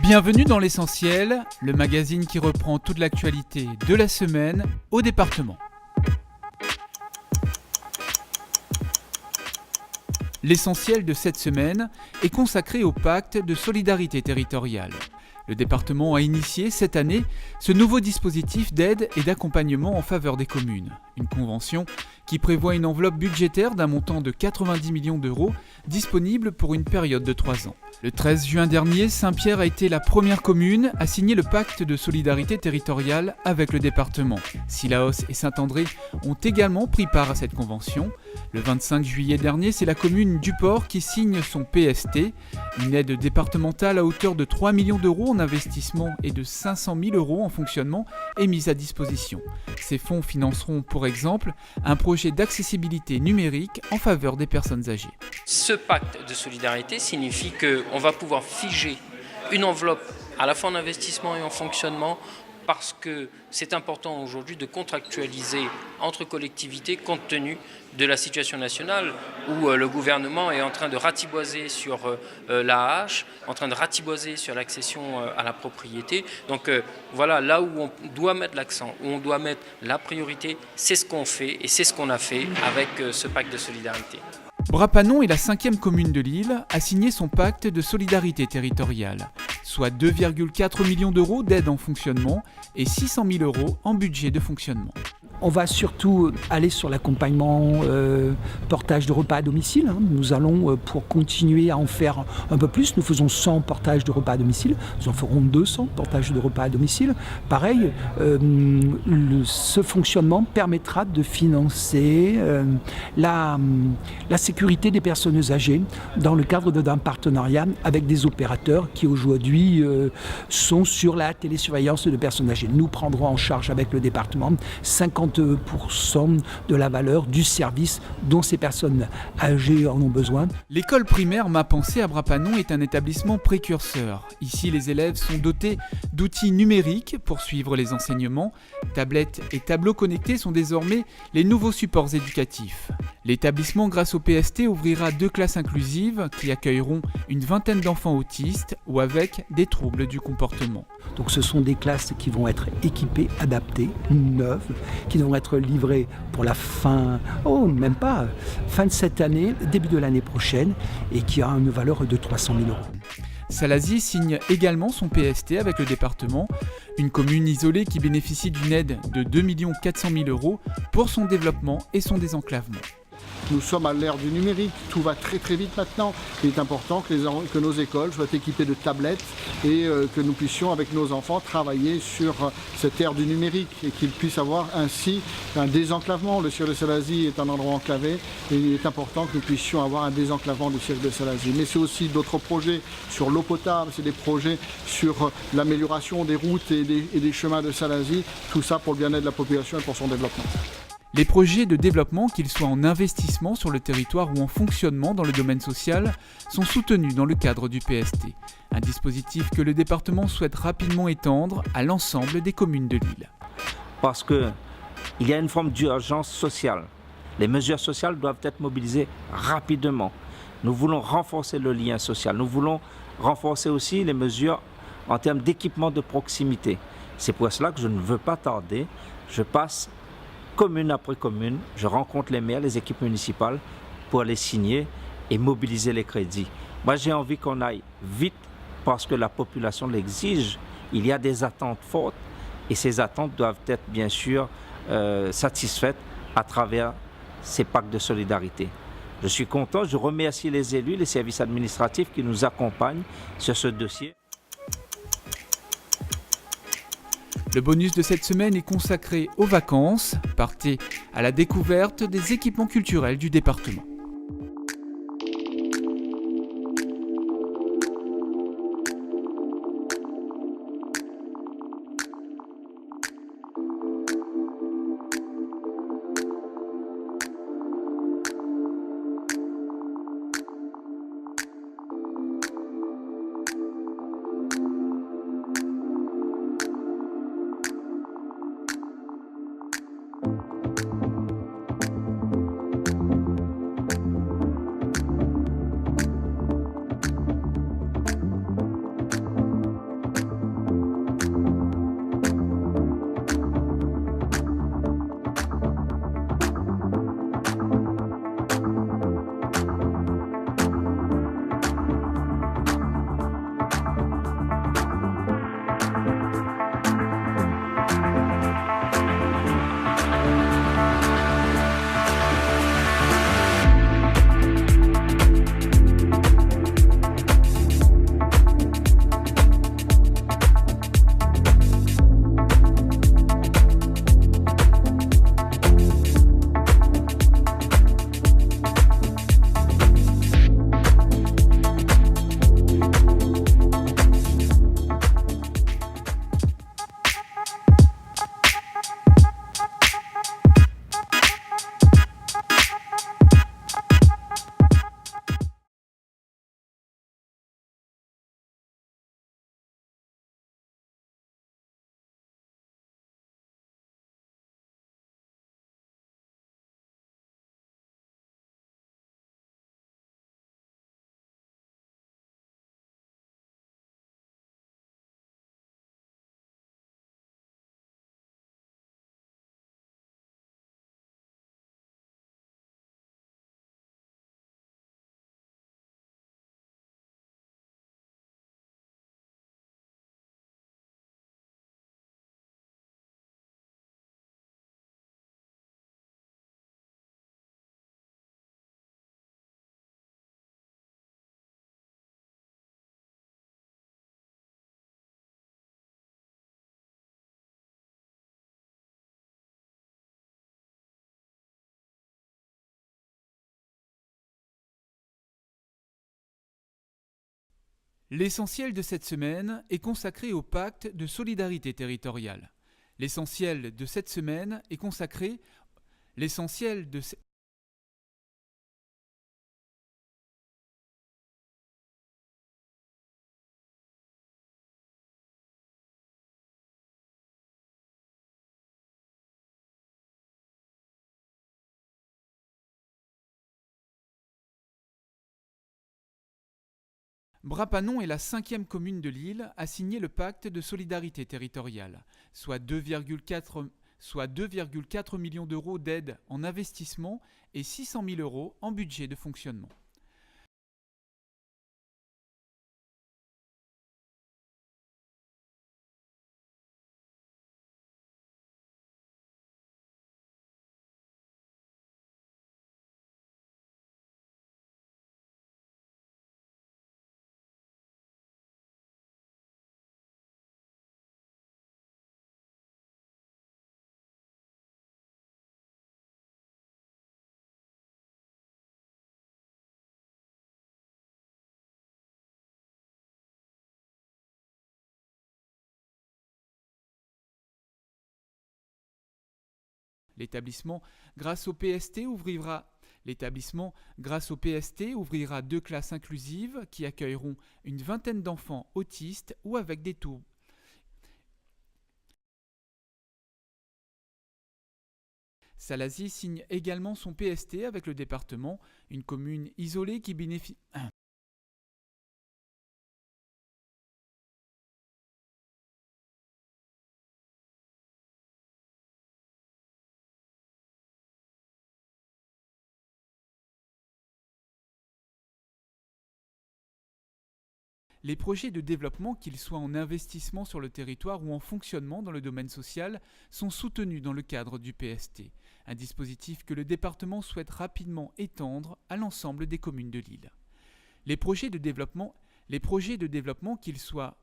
Bienvenue dans l'Essentiel, le magazine qui reprend toute l'actualité de la semaine au département. L'essentiel de cette semaine est consacré au pacte de solidarité territoriale. Le département a initié cette année ce nouveau dispositif d'aide et d'accompagnement en faveur des communes. Une convention qui prévoit une enveloppe budgétaire d'un montant de 90 millions d'euros disponible pour une période de 3 ans. Le 13 juin dernier, Saint-Pierre a été la première commune à signer le pacte de solidarité territoriale avec le département. Sillaos et Saint-André ont également pris part à cette convention. Le 25 juillet dernier, c'est la commune du Port qui signe son PST, une aide départementale à hauteur de 3 millions d'euros en investissement et de 500 000 euros en fonctionnement est mise à disposition. Ces fonds financeront, pour exemple, un projet d'accessibilité numérique en faveur des personnes âgées. Ce pacte de solidarité signifie qu'on va pouvoir figer une enveloppe à la fois en investissement et en fonctionnement parce que c'est important aujourd'hui de contractualiser entre collectivités compte tenu de la situation nationale où le gouvernement est en train de ratiboiser sur l'AAH, en train de ratiboiser sur l'accession à la propriété. Donc voilà, là où on doit mettre l'accent, où on doit mettre la priorité, c'est ce qu'on fait et c'est ce qu'on a fait avec ce pacte de solidarité. Bras-Panon est la 5e commune de l'île à signer son pacte de solidarité territoriale, soit 2,4 millions d'euros d'aide en fonctionnement et 600 000 euros en budget de fonctionnement. On va surtout aller sur l'accompagnement, portage de repas à domicile. Nous allons, pour continuer à en faire un peu plus, nous faisons 100 portages de repas à domicile, nous en ferons 200 portages de repas à domicile. Pareil, ce fonctionnement permettra de financer la sécurité des personnes âgées dans le cadre d'un partenariat avec des opérateurs qui aujourd'hui sont sur la télésurveillance de personnes âgées. Nous prendrons en charge avec le département 50% de la valeur du service dont ces personnes âgées en ont besoin. L'école primaire Ma Pensée à Bras-Panon est un établissement précurseur. Ici, les élèves sont dotés d'outils numériques pour suivre les enseignements. Tablettes et tableaux connectés sont désormais les nouveaux supports éducatifs. L'établissement, grâce au PST, ouvrira 2 classes inclusives qui accueilleront une vingtaine d'enfants autistes ou avec des troubles du comportement. Donc ce sont des classes qui vont être équipées, adaptées, neuves, qui vont être livrées pour la fin de cette année, début de l'année prochaine, et qui a une valeur de 300 000 euros. Salazie signe également son PST avec le département, une commune isolée qui bénéficie d'une aide de 2 400 000 euros pour son développement et son désenclavement. Nous sommes à l'ère du numérique, tout va très très vite maintenant. Il est important que nos écoles soient équipées de tablettes et que nous puissions avec nos enfants travailler sur cette ère du numérique et qu'ils puissent avoir ainsi un désenclavement. Le cirque de Salazie est un endroit enclavé et il est important que nous puissions avoir un désenclavement du cirque de Salazie. Mais c'est aussi d'autres projets sur l'eau potable, c'est des projets sur l'amélioration des routes et des chemins de Salazie, tout ça pour le bien-être de la population et pour son développement. Les projets de développement, qu'ils soient en investissement sur le territoire ou en fonctionnement dans le domaine social, sont soutenus dans le cadre du PST, un dispositif que le département souhaite rapidement étendre à l'ensemble des communes de l'île. Parce qu'il y a une forme d'urgence sociale. Les mesures sociales doivent être mobilisées rapidement. Nous voulons renforcer le lien social. Nous voulons renforcer aussi les mesures en termes d'équipement de proximité. C'est pour cela que je ne veux pas tarder. Je passe commune après commune, je rencontre les maires, les équipes municipales pour les signer et mobiliser les crédits. Moi, j'ai envie qu'on aille vite parce que la population l'exige. Il y a des attentes fortes et ces attentes doivent être bien sûr satisfaites à travers ces pactes de solidarité. Je suis content, je remercie les élus, les services administratifs qui nous accompagnent sur ce dossier. Le bonus de cette semaine est consacré aux vacances. Partez à la découverte des équipements culturels du département. L'essentiel de cette semaine est consacré au pacte de solidarité territoriale. L'essentiel de cette semaine est consacré... L'essentiel de... Brapanon est la 5e commune de l'île à signer le pacte de solidarité territoriale, soit 2,4 millions d'euros d'aide en investissement et 600 000 euros en budget de fonctionnement. L'établissement, grâce au PST, ouvrira 2 classes inclusives qui accueilleront une vingtaine d'enfants autistes ou avec des troubles. Salazie signe également son PST avec le département, une commune isolée qui bénéficie... Les projets de développement, qu'ils soient en investissement sur le territoire ou en fonctionnement dans le domaine social, sont soutenus dans le cadre du PST, un dispositif que le département souhaite rapidement étendre à l'ensemble des communes de l'île. Les projets de développement, qu'ils soient